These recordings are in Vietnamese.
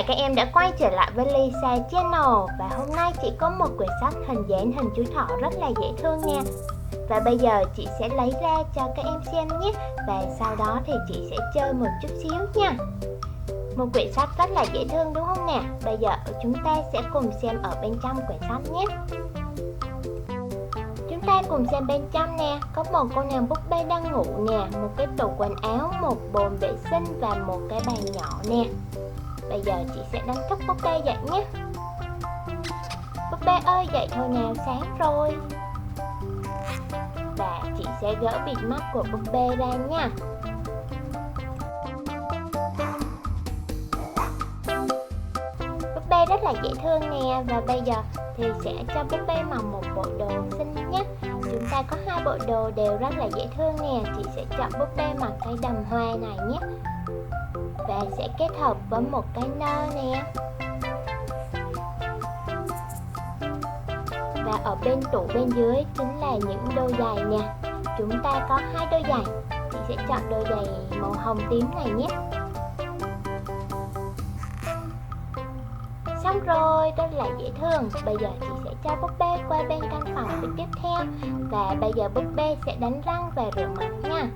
các em đã quay trở lại với Lisa Channel. Và hôm nay chị có một quyển sách hình dáng hình chú thỏ rất là dễ thương nha. Và bây giờ chị sẽ lấy ra cho các em xem nhé. Và sau đó thì chị sẽ chơi một chút xíu nha. Một quyển sách rất là dễ thương đúng không nè? Bây giờ chúng ta sẽ cùng xem ở bên trong quyển sách nhé. Chúng ta cùng xem bên trong nè. Có một con nàng búp bê đang ngủ nè, một cái tủ quần áo, một bồn vệ sinh và một cái bàn nhỏ nè. Bây giờ chị sẽ đánh thức búp bê dậy nhé. Búp bê ơi, dậy thôi nào, sáng rồi. Và chị sẽ gỡ bịt mắt của búp bê ra nha. Búp bê rất là dễ thương nè. Và bây giờ thì sẽ cho búp bê mặc một bộ đồ xinh nhé. Chúng ta có hai bộ đồ đều rất là dễ thương nè. Chị sẽ chọn búp bê mặc cái đầm hoa này nhé. Và sẽ kết hợp với một cái nơ nè. Và ở bên tủ bên dưới chính là những đôi giày nè. Chúng ta có hai đôi giày. Chị sẽ chọn đôi giày màu hồng tím này nhé. Xong rồi, rất là dễ thương. Bây giờ chị sẽ cho búp bê qua bên căn phòng tiếp theo. Và bây giờ búp bê sẽ đánh răng và rửa mặt nha.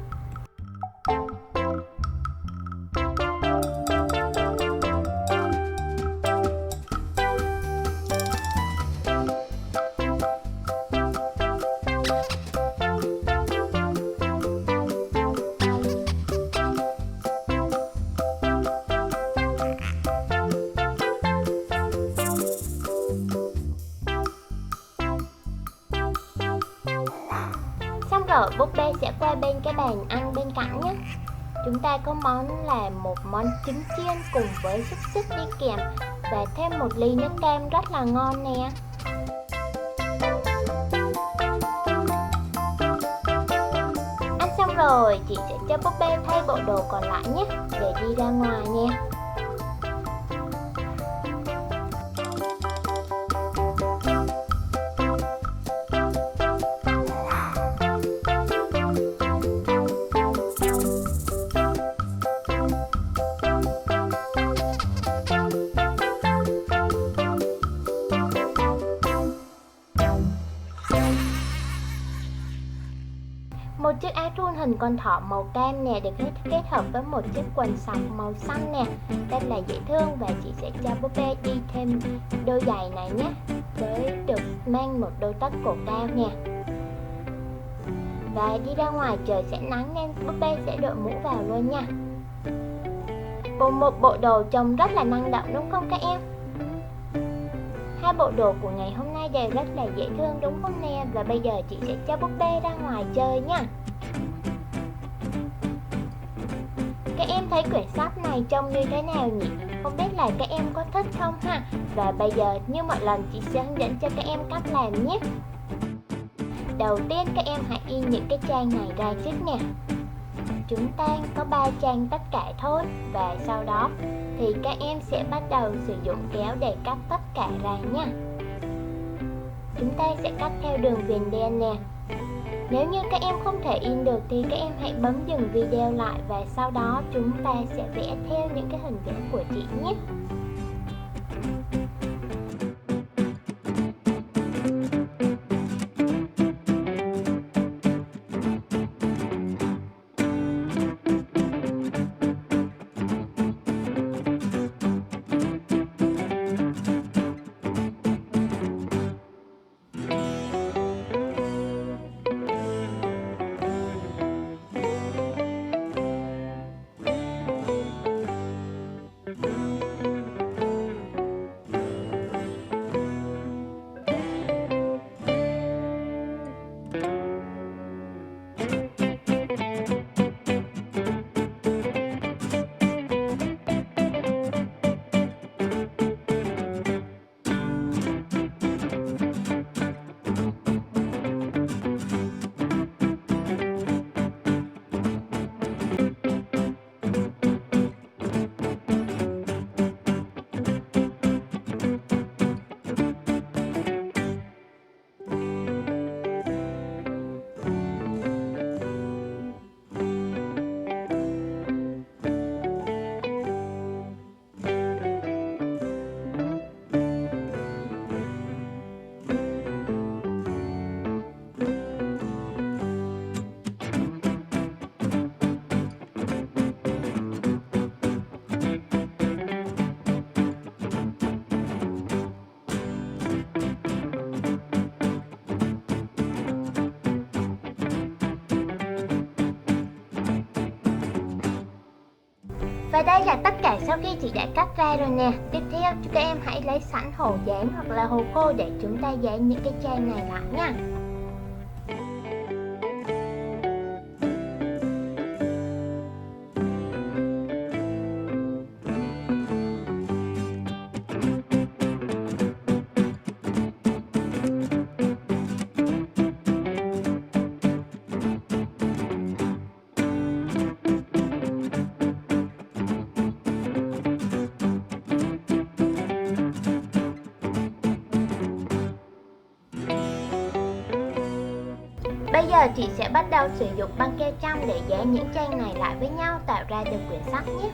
Xong rồi, búp bê sẽ qua bên cái bàn ăn bên cạnh nhé. Chúng ta có món là một món trứng chiên cùng với xúc xích đi kèm. Và thêm một ly nước cam rất là ngon nè. Ăn xong rồi, chị sẽ cho búp bê thay bộ đồ còn lại nhé, để đi ra ngoài nha. Một chiếc áo thun hình con thỏ màu cam nè, được kết hợp với một chiếc quần sọc màu xanh nè, rất là dễ thương. Và chị sẽ cho búp bê đi thêm đôi giày này nhé, với được mang một đôi tất cổ cao nè. Và đi ra ngoài trời sẽ nắng nên búp bê sẽ đội mũ vào luôn nha. Một bộ đồ trông rất là năng động đúng không các em? Hai bộ đồ của ngày hôm nay đều rất là dễ thương đúng không nè? Và bây giờ chị sẽ cho búp bê ra ngoài chơi nha. Các em thấy quyển sách này trông như thế nào nhỉ? Không biết là các em có thích không ha? Và bây giờ như mọi lần chị sẽ hướng dẫn cho các em cách làm nhé. Đầu tiên các em hãy in những cái trang này ra trước nè. Chúng ta có 3 trang tất cả thôi. Và sau đó thì các em sẽ bắt đầu sử dụng kéo để cắt tất cả ra nha. Chúng ta sẽ cắt theo đường viền đen nè. Nếu như các em không thể in được thì các em hãy bấm dừng video lại. Và sau đó chúng ta sẽ vẽ theo những cái hình vẽ của chị nhé. Và đây là tất cả sau khi chị đã cắt ra rồi nè. Tiếp theo các em hãy lấy sẵn hồ dán hoặc là hồ khô để chúng ta dán những cái trang này lại nha. Bây giờ chị sẽ bắt đầu sử dụng băng keo trong để dán những trang này lại với nhau tạo ra được quyển sách nhé.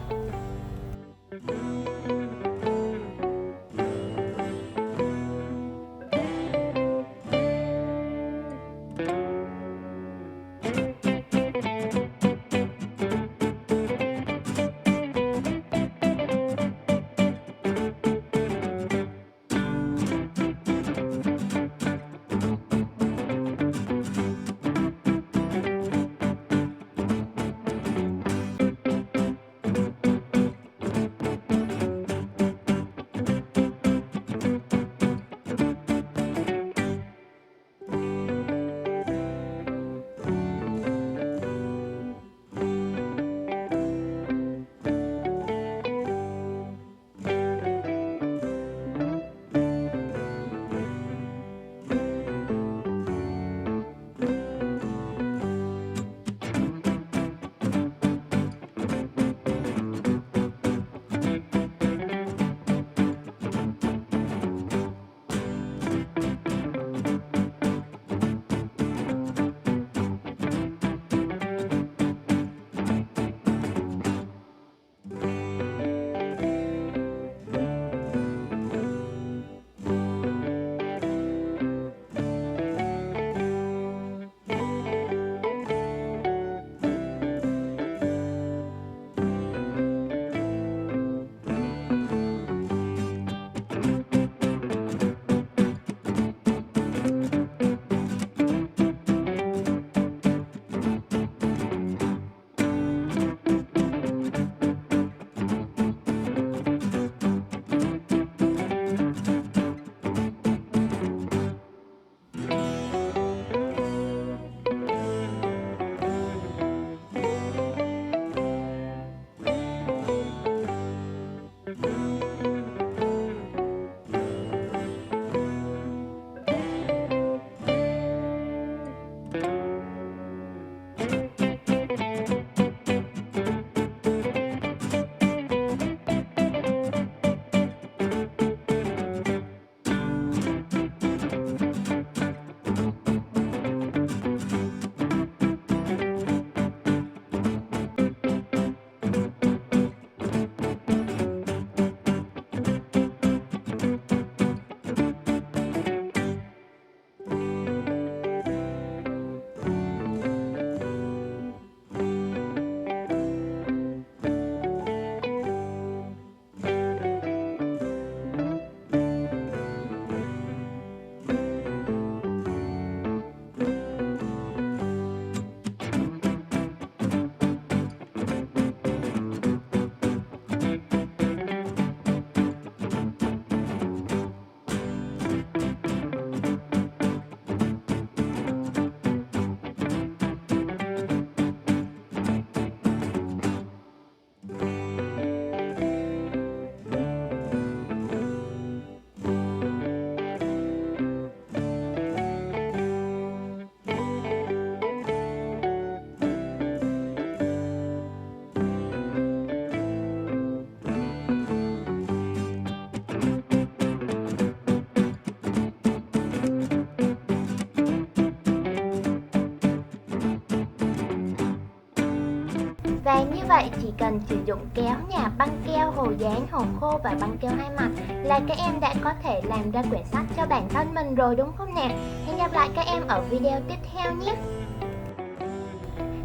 Và như vậy chỉ cần sử dụng kéo nhà, băng keo, hồ dán, hồ khô và băng keo hai mặt là các em đã có thể làm ra quyển sách cho bản thân mình rồi đúng không nè? Hẹn gặp lại các em ở video tiếp theo nhé!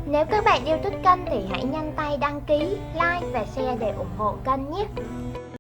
Nếu các bạn yêu thích kênh thì hãy nhanh tay đăng ký, like và share để ủng hộ kênh nhé!